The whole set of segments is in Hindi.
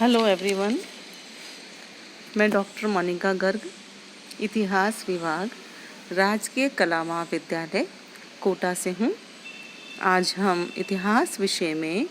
हेलो एवरीवन, मैं डॉक्टर मोनिका गर्ग, इतिहास विभाग, राजकीय कला महाविद्यालय कोटा से हूँ। आज हम इतिहास विषय में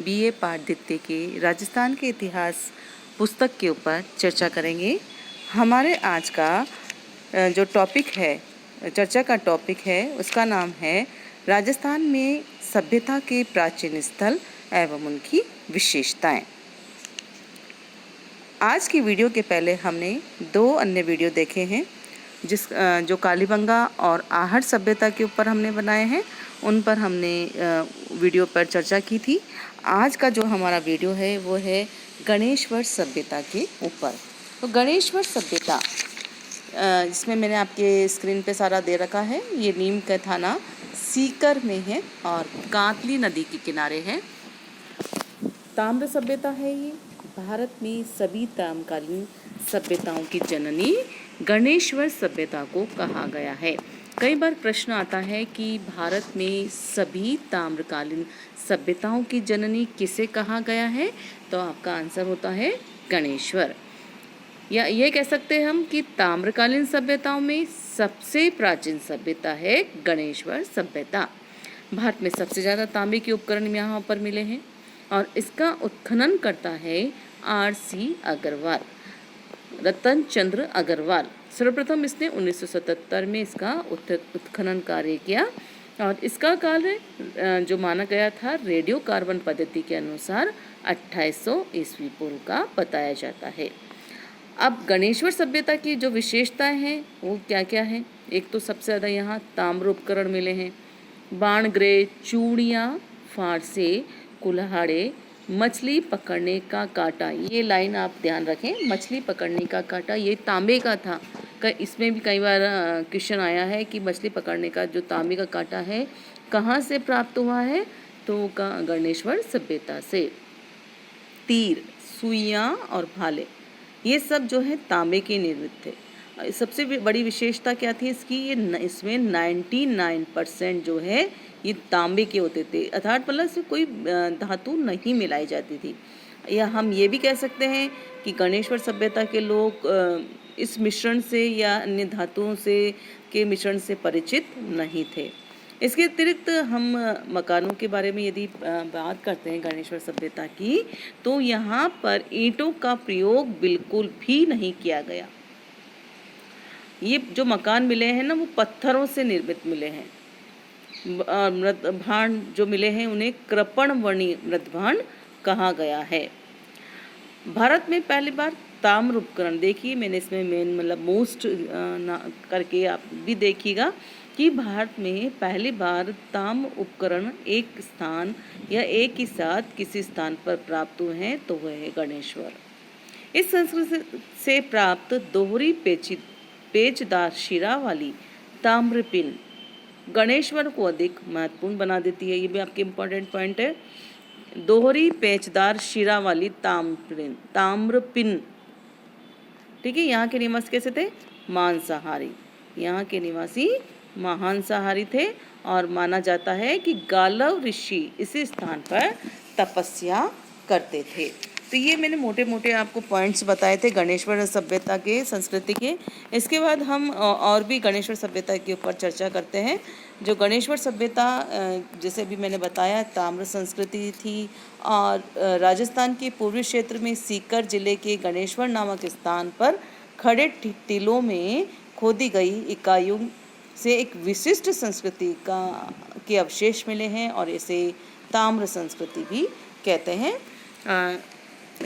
बीए पाठ द्वितीय के राजस्थान के इतिहास पुस्तक के ऊपर चर्चा करेंगे। हमारे आज का जो टॉपिक है, चर्चा का टॉपिक है, उसका नाम है राजस्थान में सभ्यता के प्राचीन स्थल एवं उनकी विशेषताएं। आज की वीडियो के पहले हमने 2 अन्य वीडियो देखे हैं जो कालीबंगा और आहट सभ्यता के ऊपर हमने बनाए हैं। उन पर हमने वीडियो पर चर्चा की थी। आज का जो हमारा वीडियो है वो है गणेश्वर सभ्यता के ऊपर। तो गणेश्वर सभ्यता, इसमें मैंने आपके स्क्रीन पे सारा दे रखा है। ये नीम का थाना सीकर में है और कांतली नदी के किनारे है। ताम्र सभ्यता है। ये भारत में सभी ताम्रकालीन सभ्यताओं की जननी गणेश्वर सभ्यता को कहा गया है। कई बार प्रश्न आता है कि भारत में सभी ताम्रकालीन सभ्यताओं की जननी किसे कहा गया है, तो आपका आंसर होता है गणेश्वर। या ये कह सकते हैं हम कि ताम्रकालीन सभ्यताओं में सबसे प्राचीन सभ्यता है गणेश्वर सभ्यता। भारत में सबसे ज़्यादा तांबे के उपकरण यहाँ पर मिले हैं और इसका उत्खनन करता है R.C. अग्रवाल, रतन चंद्र अग्रवाल। सर्वप्रथम इसने 1977 में इसका उत्खनन कार्य किया और इसका काल जो माना गया था रेडियो कार्बन पद्धति के अनुसार 2800 ईस्वी पूर्व का बताया जाता है। अब गणेश्वर सभ्यता की जो विशेषताएं हैं वो क्या क्या हैं? एक तो सबसे ज़्यादा यहाँ ताम्र उपकरण मिले हैं, बाण ग्रे, चूड़ियाँ, फारसे, कुल्हाड़े, मछली पकड़ने का कांटा। ये लाइन आप ध्यान रखें, मछली पकड़ने का कांटा ये तांबे का था। इसमें भी कई बार क्वेश्चन आया है कि मछली पकड़ने का जो तांबे का कांटा है कहाँ से प्राप्त हुआ है, तो गणेश्वर सभ्यता से। तीर, सुइयाँ और भाले, ये सब जो है तांबे के निर्मित थे। सबसे बड़ी विशेषता क्या थी इसकी? इसमें 99% जो है ये तांबे के होते थे, अर्थात मतलब इसमें कोई धातु नहीं मिलाई जाती थी। या हम ये भी कह सकते हैं कि गणेश्वर सभ्यता के लोग इस मिश्रण से या अन्य धातुओं से के मिश्रण से परिचित नहीं थे। इसके अतिरिक्त हम मकानों के बारे में यदि बात करते हैं गणेश्वर सभ्यता की, तो यहाँ पर ईंटों का प्रयोग बिल्कुल भी नहीं किया गया। ये जो मकान मिले हैं ना वो पत्थरों से निर्मित मिले हैं। मृदभांड जो मिले हैं उन्हें कृपणवर्णी मृदभांड कहा गया है। भारत में पहली बार ताम्र उपकरण, देखिए मैंने इसमें मेन मतलब मोस्ट करके आप भी देखिएगा कि भारत में पहली बार ताम्र उपकरण एक स्थान या एक ही साथ किसी स्थान पर प्राप्त हुए हैं, तो वह है गणेश्वर। इस संस्कृति से प्राप्त दोहरी पेचदार शिरा वाली ताम्र पिन गणेश्वर को अधिक महत्वपूर्ण बना देती है। ये भी आपके इम्पोर्टेंट पॉइंट है। दोहरी पेचदार शिरा वाली ताम्र पिन, ठीक है। यहाँ के निवासी कैसे थे? मांसाहारी। यहाँ के निवासी मांसाहारी थे और माना जाता है कि गालव ऋषि इसी स्थान पर तपस्या करते थे। तो ये मैंने मोटे मोटे आपको पॉइंट्स बताए थे गणेश्वर सभ्यता के, संस्कृति के। इसके बाद हम और भी गणेश्वर सभ्यता के ऊपर चर्चा करते हैं। जो गणेश्वर सभ्यता, जैसे अभी मैंने बताया, ताम्र संस्कृति थी और राजस्थान के पूर्वी क्षेत्र में सीकर जिले के गणेश्वर नामक स्थान पर खड़े टीलों में खोदी गई इकाइयों से एक विशिष्ट संस्कृति के अवशेष मिले हैं और इसे ताम्र संस्कृति भी कहते हैं।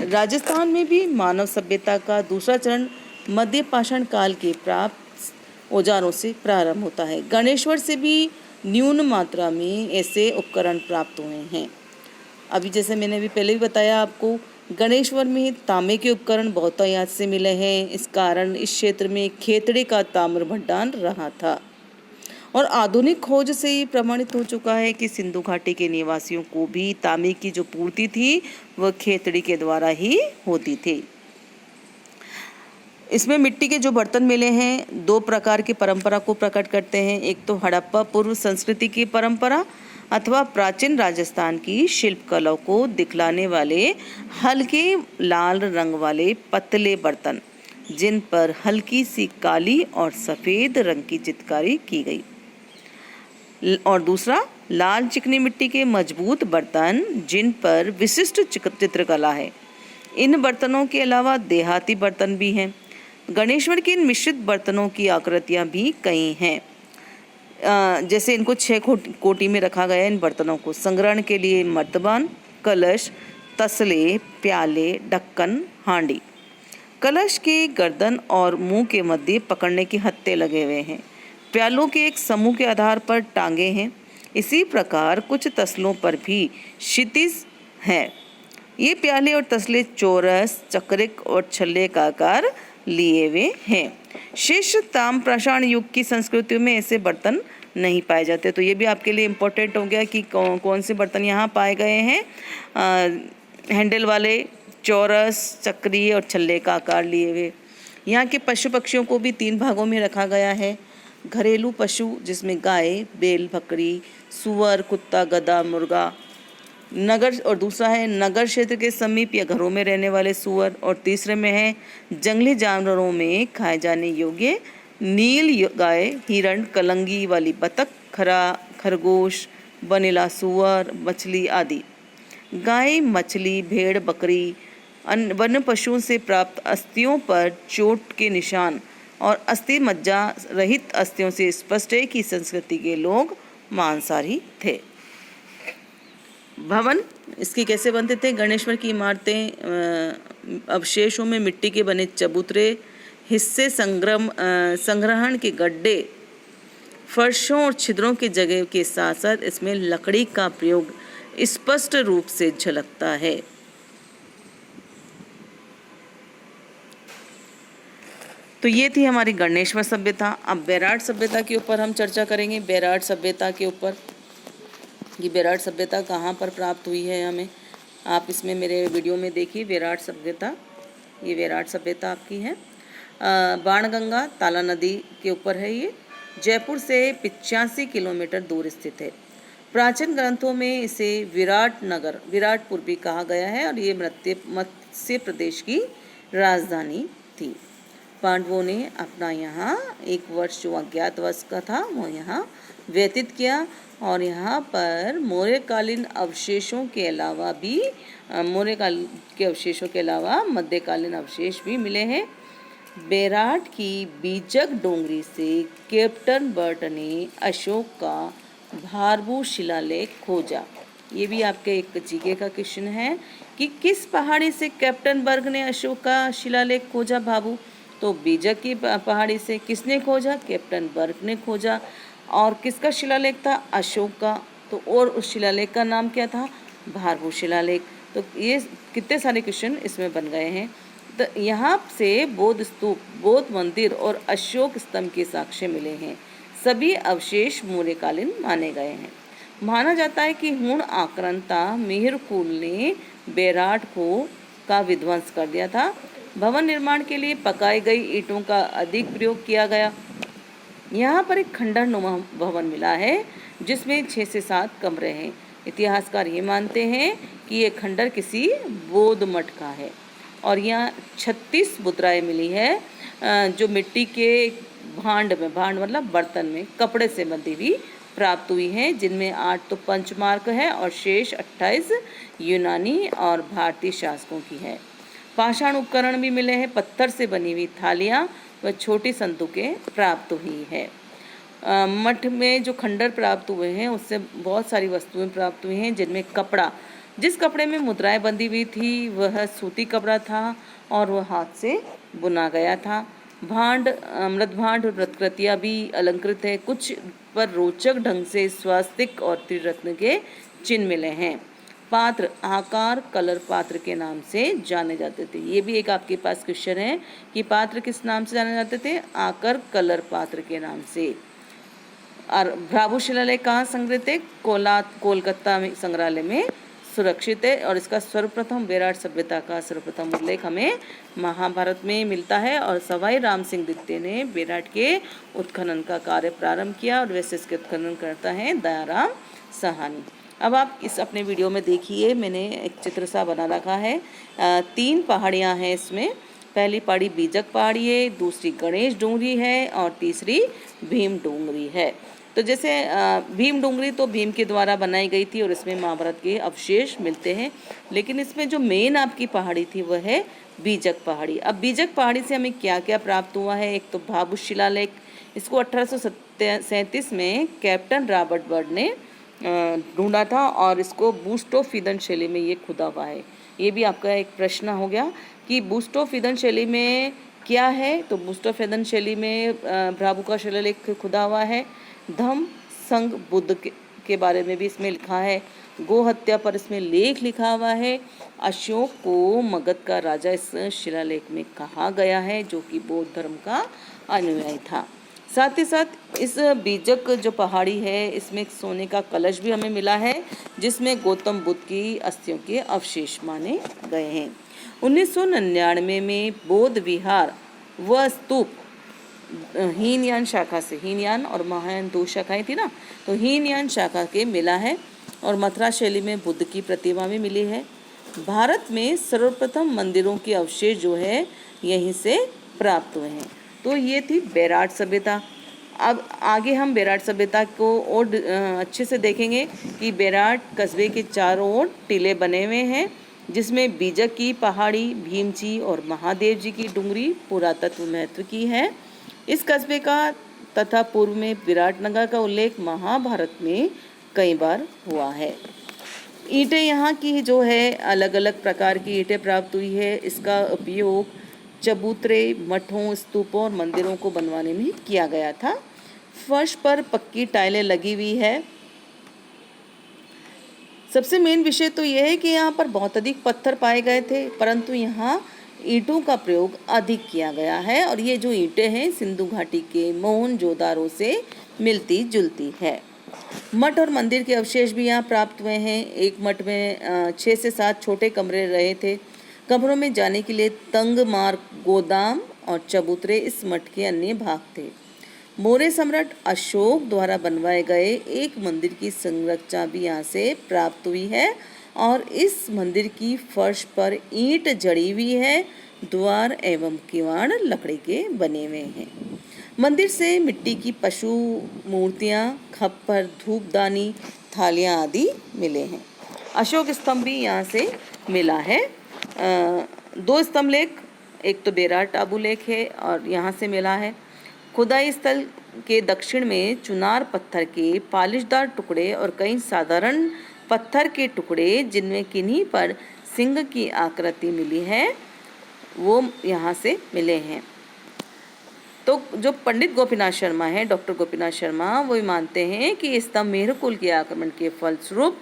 राजस्थान में भी मानव सभ्यता का दूसरा चरण मध्य पाषाण काल के प्राप्त औजारों से प्रारंभ होता है। गणेश्वर से भी न्यून मात्रा में ऐसे उपकरण प्राप्त हुए हैं। अभी जैसे मैंने अभी पहले भी बताया आपको, गणेश्वर में तांबे के उपकरण बहुतायत से मिले हैं। इस कारण इस क्षेत्र में खेतड़े का ताम्र भंडार रहा था और आधुनिक खोज से ये प्रमाणित हो चुका है कि सिंधु घाटी के निवासियों को भी तांबे की जो पूर्ति थी वह खेतड़ी के द्वारा ही होती थी। इसमें मिट्टी के जो बर्तन मिले हैं 2 प्रकार की परंपरा को प्रकट करते हैं। एक तो हड़प्पा पूर्व संस्कृति की परंपरा अथवा प्राचीन राजस्थान की शिल्पकला को दिखलाने वाले हल्के लाल रंग वाले पतले बर्तन, जिन पर हल्की सी काली और सफ़ेद रंग की चित्रकारी की गई। और दूसरा, लाल चिकनी मिट्टी के मजबूत बर्तन, जिन पर विशिष्ट चित्रकला है। इन बर्तनों के अलावा देहाती बर्तन भी हैं। गणेश्वर के इन मिश्रित बर्तनों की आकृतियाँ भी कई हैं। जैसे इनको 6 कोटि में रखा गया है। इन बर्तनों को संग्रहण के लिए मर्तबान, कलश, तसले, प्याले, ढक्कन, हांडी। कलश के गर्दन और मुंह के मध्य पकड़ने के हत्थे लगे हुए हैं। प्यालों के एक समूह के आधार पर टांगे हैं। इसी प्रकार कुछ तसलों पर भी क्षितिज है। ये प्याले और तसले चौरस, चक्रिक और छल्ले का आकार लिए हुए हैं। शेष ताम्रपाषाण युग की संस्कृतियों में ऐसे बर्तन नहीं पाए जाते। तो ये भी आपके लिए इम्पोर्टेंट हो गया कि कौन से बर्तन यहाँ पाए गए हैं। हैंडल वाले, चौरस, चक्रीय और छल्ले का आकार लिए हुए। यहाँ के पशु पक्षियों को भी 3 भागों में रखा गया है। घरेलू पशु, जिसमें गाय, बैल, बकरी, सुअर, कुत्ता, गधा, मुर्गा। नगर, और दूसरा है नगर क्षेत्र के समीप या घरों में रहने वाले सुअर। और तीसरे में है जंगली जानवरों में खाए जाने योग्य नील गाय, हिरण, कलंगी वाली बतख, खरगोश, बनेला सुअर, मछली आदि। गाय, मछली, भेड़, बकरी, वन्य पशुओं से प्राप्त अस्थियों पर चोट के निशान और अस्थि मज्जा रहित अस्थियों से स्पष्ट है कि संस्कृति के लोग मांसाहारी थे। भवन इसकी कैसे बनते थे? गणेश्वर की इमारतें अवशेषों में मिट्टी के बने चबूतरे, हिस्से, संग्रहण के गड्ढे, फर्शों और छिद्रों की जगह के साथ साथ इसमें लकड़ी का प्रयोग स्पष्ट रूप से झलकता है। तो ये थी हमारी गणेश्वर सभ्यता। अब बेराट सभ्यता के ऊपर हम चर्चा करेंगे। बेराट सभ्यता के ऊपर, ये बेराट सभ्यता कहाँ पर प्राप्त हुई है हमें, आप इसमें मेरे वीडियो में देखिए। बेराट सभ्यता, ये बेराट सभ्यता आपकी है। बाणगंगा ताला नदी के ऊपर है। ये जयपुर से 85 किलोमीटर दूर स्थित है। प्राचीन ग्रंथों में इसे विराट नगर, विराटपुर भी कहा गया है और ये मत्स्य प्रदेश की राजधानी थी। पांडवों ने अपना यहाँ 1 वर्ष जो अज्ञातवास का था वो यहाँ व्यतीत किया और यहाँ पर मौर्यकालीन अवशेषों के अलावा भी मौर्यकाल के अवशेषों के अलावा मध्यकालीन अवशेष भी मिले हैं। बेराट की बीजक डोंगरी से कैप्टन बर्ट ने अशोक का भारभू शिलालेख खोजा। ये भी आपके एक जीके का क्वेश्चन है कि किस पहाड़ी से कैप्टन बर्ग ने अशोक का शिलालेख खोजा भाभू? तो बीजक की पहाड़ी से। किसने खोजा? कैप्टन बर्ग ने खोजा। और किसका शिलालेख था? अशोक का। तो और उस शिलालेख का नाम क्या था? भारभू शिलालेख। तो ये कितने सारे क्वेश्चन इसमें बन गए हैं। तो यहाँ से बौद्ध स्तूप, बौद्ध मंदिर और अशोक स्तंभ के साक्ष्य मिले हैं। सभी अवशेष मौर्यकालीन माने गए हैं। माना जाता है कि हुण आक्रांता मेहरकुल ने बेराट का विध्वंस कर दिया था। भवन निर्माण के लिए पकाई गई ईंटों का अधिक प्रयोग किया गया। यहाँ पर एक खंडहर नुमा भवन मिला है जिसमें 6 से 7 कमरे हैं। इतिहासकार ये मानते हैं कि ये खंडहर किसी बौद्ध मठ का है। और यहाँ 36 मुद्राएं मिली है जो मिट्टी के भांड में, भांड मतलब बर्तन में, कपड़े से बंधी हुई प्राप्त हुई हैं, जिनमें 8 तो पंचमार्क है और शेष 28 यूनानी और भारतीय शासकों की है। पाषाण उपकरण भी मिले हैं। पत्थर से बनी हुई थालियाँ व छोटी संदूकें प्राप्त हुई है। मठ में जो खंडहर प्राप्त हुए हैं उससे बहुत सारी वस्तुएं प्राप्त हुई हैं, जिनमें कपड़ा, जिस कपड़े में मुद्राएं बंधी हुई थी वह सूती कपड़ा था और वह हाथ से बुना गया था। भांड, मृदभांड और मृतकृतियाँ भी अलंकृत है। कुछ पर रोचक ढंग से स्वास्तिक और त्रिरत्न के चिन्ह मिले हैं। पात्र, आकार कलर पात्र के नाम से जाने जाते थे। ये भी एक आपके पास क्वेश्चन है कि पात्र किस नाम से जाने जाते थे? आकर कलर पात्र के नाम से। और भारभू शिलालेख कहाँ संग्रहित है? कोलकाता में संग्रहालय में सुरक्षित है। और इसका सर्वप्रथम बेराट सभ्यता का सर्वप्रथम उल्लेख हमें महाभारत में मिलता है। और सवाई राम सिंह द्वितीय ने बेराट के उत्खनन का कार्य प्रारंभ किया और वैसे इसके उत्खनन करता है दयाराम सहानी। अब आप इस अपने वीडियो में देखिए, मैंने एक चित्र सा बना रखा है। 3 पहाड़ियाँ हैं इसमें। पहली पहाड़ी बीजक पहाड़ी है, दूसरी गणेश डूंगरी है और तीसरी भीम डूंगरी है। तो जैसे भीम डूंगरी तो भीम के द्वारा बनाई गई थी और इसमें महाभारत के अवशेष मिलते हैं, लेकिन इसमें जो मेन आपकी पहाड़ी थी वह है बीजक पहाड़ी। अब बीजक पहाड़ी से हमें क्या क्या प्राप्त हुआ है? एक तो भाभू शिलालेख, इसको 1837 में कैप्टन रॉबर्ट बर्ड ने ढूंढा था और इसको बूस्टोफिदन शैली में ये खुदा हुआ है। ये भी आपका एक प्रश्न हो गया कि बूस्टोफिदन शैली में क्या है। तो बूस्टोफिदन शैली में भाभू का शिलालेख खुदा हुआ है। धम्म संघ बुद्ध के बारे में भी इसमें लिखा है। गो हत्या पर इसमें लेख लिखा हुआ है। अशोक को मगध का राजा इस शिलालेख में कहा गया है, जो कि बौद्ध धर्म का अनुयायी था। साथ ही साथ इस बीजक जो पहाड़ी है, इसमें एक सोने का कलश भी हमें मिला है, जिसमें गौतम बुद्ध की अस्थियों के अवशेष माने गए हैं। 1999 में बौद्ध विहार व स्तूप हीनयान शाखा से, हीनयान और महायान 2 शाखाएं थी ना, तो हीनयान शाखा के मिला है और मथुरा शैली में बुद्ध की प्रतिमा भी मिली है। भारत में सर्वप्रथम मंदिरों के अवशेष जो है यहीं से प्राप्त हुए हैं। तो ये थी बेराट सभ्यता। अब आगे हम बेराट सभ्यता को और अच्छे से देखेंगे कि बेराट कस्बे के चारों ओर टीले बने हुए हैं, जिसमें बीजक की पहाड़ी, भीम जी और महादेव जी की डूंगरी पुरातत्व महत्व की है। इस कस्बे का तथा पूर्व में विराटनगर का उल्लेख महाभारत में कई बार हुआ है। ईंटें यहाँ की जो है अलग अलग प्रकार की ईंटें प्राप्त हुई है। इसका उपयोग चबूतरे, मठों, स्तूपों और मंदिरों को बनवाने में किया गया था। फर्श पर पक्की टाइलें लगी हुई है। सबसे मेन विषय तो यह है कि यहाँ पर बहुत अधिक पत्थर पाए गए थे, परंतु यहाँ ईंटों का प्रयोग अधिक किया गया है और ये जो ईंटें हैं सिंधु घाटी के मोहनजोदारो से मिलती जुलती है। मठ और मंदिर के अवशेष भी यहाँ प्राप्त हुए हैं। एक मठ में 6 से 7 छोटे कमरे रहे थे। कमरों में जाने के लिए तंग मार्ग, गोदाम और चबूतरे इस मठ के अन्य भाग थे। मौर्य सम्राट अशोक द्वारा बनवाए गए एक मंदिर की संरचना भी यहाँ से प्राप्त हुई है और इस मंदिर की फर्श पर ईंट जड़ी हुई है। द्वार एवं किवाड़ लकड़ी के बने हुए हैं। मंदिर से मिट्टी की पशु मूर्तियाँ, खप्पर, धूपदानी, थालियाँ आदि मिले हैं। अशोक स्तंभ भी यहाँ से मिला है। 2 स्तंभ लेख, एक तो बेराट टाबू लेख है और यहाँ से मिला है। खुदाई स्थल के दक्षिण में चुनार पत्थर के पालिशदार टुकड़े और कई साधारण पत्थर के टुकड़े, जिनमें किन्हीं पर सिंह की आकृति मिली है, वो यहाँ से मिले हैं। तो जो पंडित गोपीनाथ शर्मा है, डॉक्टर गोपीनाथ शर्मा, वो मानते हैं कि इस स्तंभ मेहरुकुल के आक्रमण के फलस्वरूप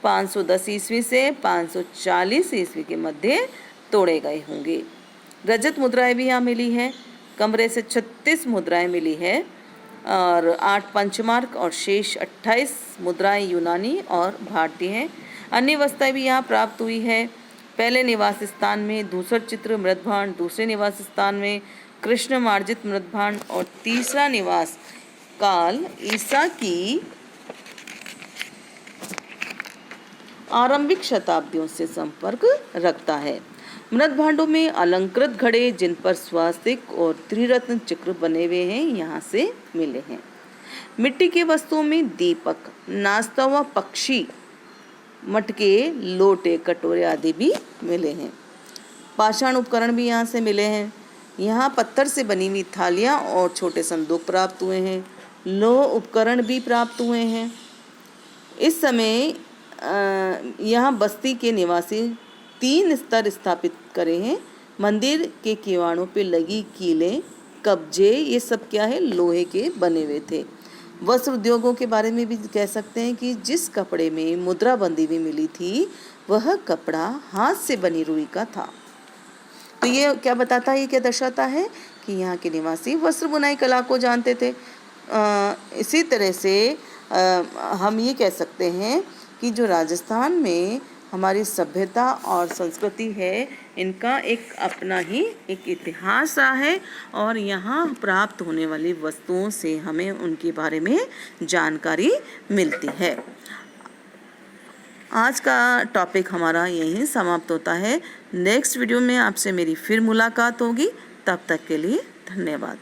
510 ईस्वी से 540 ईस्वी के मध्य तोड़े गए होंगे। रजत मुद्राएं भी यहाँ मिली हैं। कमरे से 36 मुद्राएं मिली है और 8 पंचमार्क और शेष 28 मुद्राएं यूनानी और भारतीय हैं। अन्य वस्तुएं भी यहाँ प्राप्त हुई है। पहले निवास स्थान में धूसर चित्र मृदभांड, दूसरे निवास स्थान में कृष्ण मार्जित मृदभांड और तीसरा निवास काल ईसा की आरंभिक शताब्दियों से संपर्क रखता है। मृदभांडों में अलंकृत घड़े, जिन पर स्वास्तिक और त्रिरत्न चक्र बने हुए हैं, यहाँ से मिले हैं। मिट्टी के वस्तुओं में दीपक, नाचता हुआ पक्षी, मटके, लोटे, कटोरे आदि भी मिले हैं। पाषाण उपकरण भी यहाँ से मिले हैं। यहाँ पत्थर से बनी हुई थालियाँ और छोटे संदूक प्राप्त हुए हैं। लौह उपकरण भी प्राप्त हुए हैं। इस समय यहाँ बस्ती के निवासी 3 स्तर स्थापित करे हैं। मंदिर के किवाड़ों पे लगी कीलें, कब्जे, ये सब क्या है, लोहे के बने हुए थे। वस्त्र उद्योगों के बारे में भी कह सकते हैं कि जिस कपड़े में मुद्रा बंदी हुई मिली थी, वह कपड़ा हाथ से बनी रुई का था। तो ये क्या बताता है, ये क्या दर्शाता है कि यहाँ के निवासी वस्त्र बुनाई कला को जानते थे। इसी तरह से हम ये कह सकते हैं कि जो राजस्थान में हमारी सभ्यता और संस्कृति है, इनका एक अपना ही एक इतिहास रहा है और यहाँ प्राप्त होने वाली वस्तुओं से हमें उनके बारे में जानकारी मिलती है। आज का टॉपिक हमारा यहीं समाप्त होता है। नेक्स्ट वीडियो में आपसे मेरी फिर मुलाकात होगी। तब तक के लिए धन्यवाद।